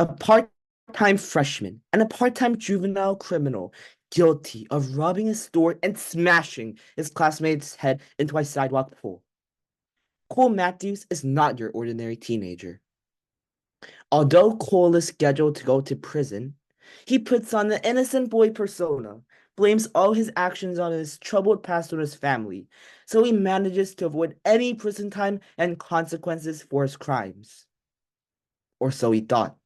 A part-time freshman and a part-time juvenile criminal guilty of robbing a store and smashing his classmate's head into a sidewalk pole. Cole Matthews is not your ordinary teenager. Although Cole is scheduled to go to prison, he puts on the innocent boy persona, blames all his actions on his troubled past with his family, so he manages to avoid any prison time and consequences for his crimes. Or so he thought.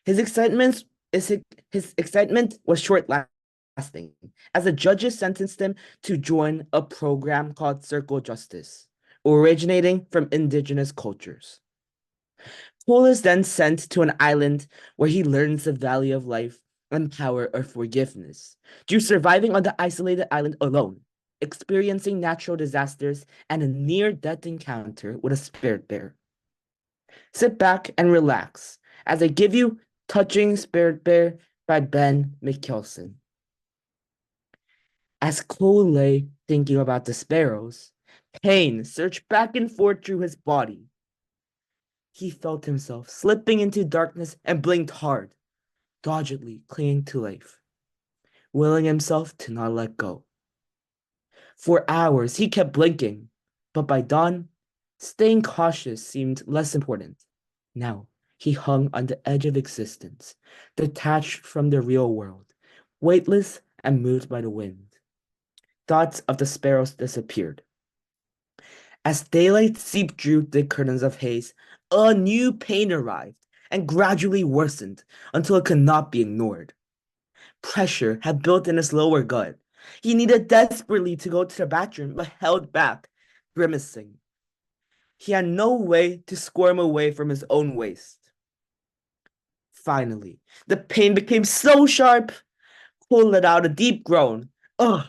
His excitement his excitement was short lasting, as the judges sentenced him to join a program called Circle Justice, originating from indigenous cultures. Cole is then sent to an island where he learns the value of life and power of forgiveness, through surviving on the isolated island alone, experiencing natural disasters, and a near-death encounter with a spirit bear. Sit back and relax as I give you Touching Spirit Bear by Ben Mikaelsen. As Cole lay thinking about the sparrows, pain surged back and forth through his body. He felt himself slipping into darkness and blinked hard, doggedly clinging to life, willing himself to not let go. For hours he kept blinking, but by dawn, staying cautious seemed less important. Now he hung on the edge of existence, detached from the real world, weightless and moved by the wind. Thoughts of the sparrows disappeared. As daylight seeped through the curtains of haze, a new pain arrived and gradually worsened until it could not be ignored. Pressure had built in his lower gut. He needed desperately to go to the bathroom, but held back, grimacing. He had no way to squirm away from his own waist. Finally, the pain became so sharp, Cole let out a deep groan. Ugh!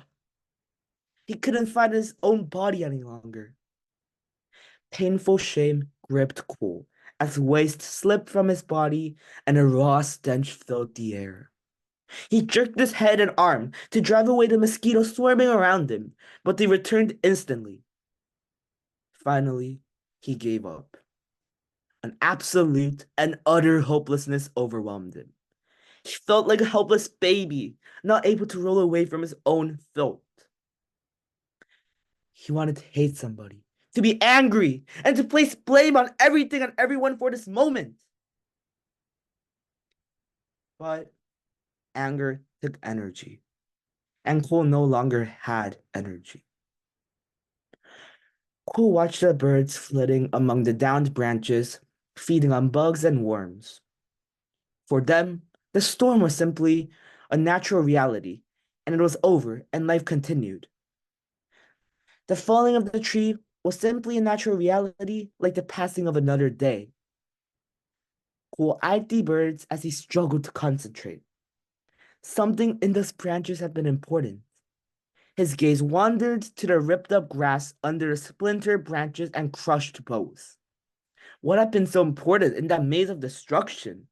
He couldn't find his own body any longer. Painful shame gripped Cole as waste slipped from his body and a raw stench filled the air. He jerked his head and arm to drive away the mosquitoes swarming around him, but they returned instantly. Finally, he gave up. An absolute and utter hopelessness overwhelmed him. He felt like a helpless baby, not able to roll away from his own filth. He wanted to hate somebody, to be angry, and to place blame on everything and everyone for this moment. But anger took energy, and Cole no longer had energy. Cole watched the birds flitting among the downed branches, feeding on bugs and worms. For them, the storm was simply a natural reality, and it was over, and life continued. The falling of the tree was simply a natural reality, like the passing of another day. Cole eyed the birds as he struggled to concentrate. Something in those branches had been important. His gaze wandered to the ripped up grass under the splintered branches and crushed boughs. What had been so important in that maze of destruction?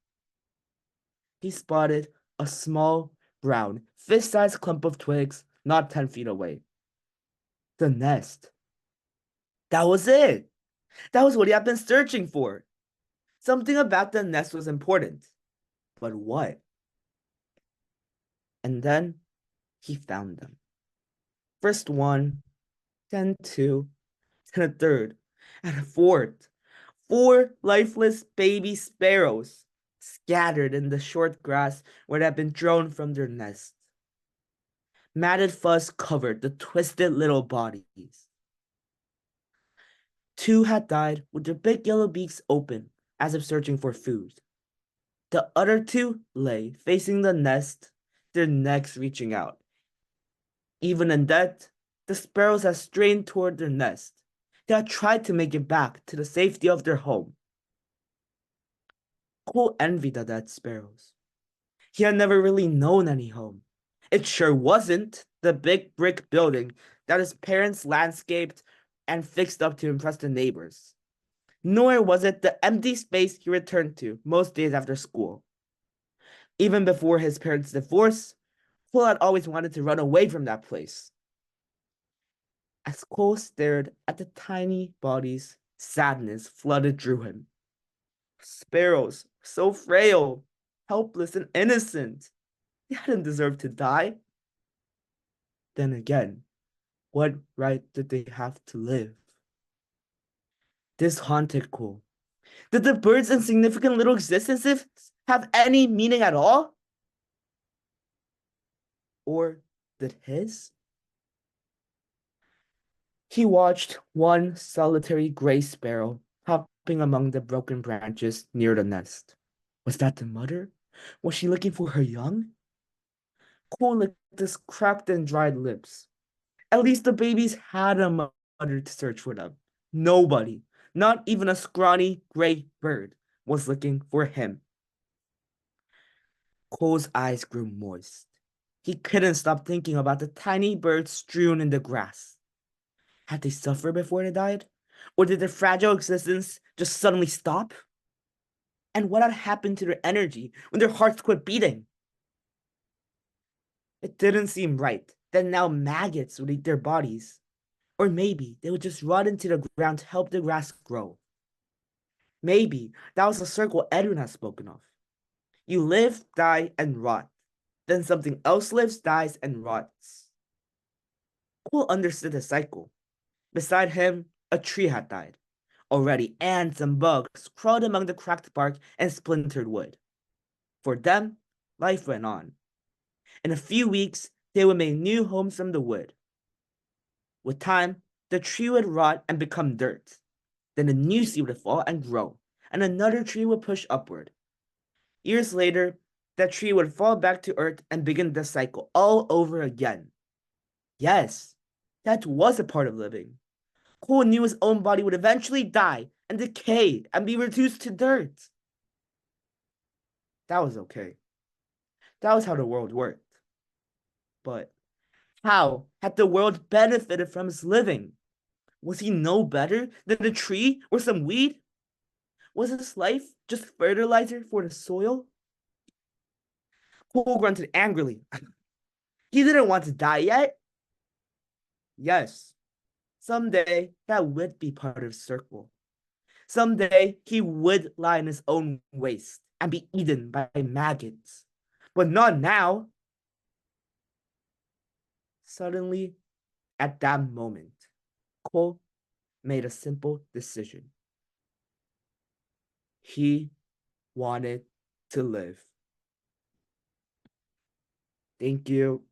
He spotted a small, brown, fist-sized clump of twigs not 10 feet away. The nest. That was it. That was what he had been searching for. Something about the nest was important. But what? And then he found them. First one, then two, then a third, and a fourth. Four lifeless baby sparrows scattered in the short grass where they had been thrown from their nest. Matted fuzz covered the twisted little bodies. Two had died with their big yellow beaks open, as if searching for food. The other two lay facing the nest, their necks reaching out. Even in death, the sparrows had strained toward their nest. They had tried to make it back to the safety of their home. Cole envied the dead sparrows. He had never really known any home. It sure wasn't the big brick building that his parents landscaped and fixed up to impress the neighbors. Nor was it the empty space he returned to most days after school. Even before his parents' divorce, Cole had always wanted to run away from that place. As Cole stared at the tiny bodies, sadness flooded through him. Sparrows, so frail, helpless, and innocent. They hadn't deserved to die. Then again, what right did they have to live? This haunted Cole. Did the bird's insignificant little existences have any meaning at all? Or did his? He watched one solitary gray sparrow hopping among the broken branches near the nest. Was that the mother? Was she looking for her young? Cole licked his cracked and dried lips. At least the babies had a mother to search for them. Nobody, not even a scrawny gray bird, was looking for him. Cole's eyes grew moist. He couldn't stop thinking about the tiny birds strewn in the grass. Had they suffered before they died? Or did their fragile existence just suddenly stop? And what had happened to their energy when their hearts quit beating? It didn't seem right that now maggots would eat their bodies. Or maybe they would just rot into the ground to help the grass grow. Maybe that was the circle Edwin had spoken of. You live, die, and rot. Then something else lives, dies, and rots. Cole understood the cycle. Beside him, a tree had died. Already, ants and bugs crawled among the cracked bark and splintered wood. For them, life went on. In a few weeks, they would make new homes from the wood. With time, the tree would rot and become dirt. Then a new seed would fall and grow, and another tree would push upward. Years later, that tree would fall back to earth and begin the cycle all over again. Yes, that was a part of living. Cole knew his own body would eventually die and decay and be reduced to dirt. That was okay. That was how the world worked. But how had the world benefited from his living? Was he no better than a tree or some weed? Was his life just fertilizer for the soil? Cole grunted angrily. He didn't want to die yet. Yes, someday that would be part of the circle. Someday he would lie in his own waste and be eaten by maggots. But not now. Suddenly, at that moment, Cole made a simple decision. He wanted to live. Thank you.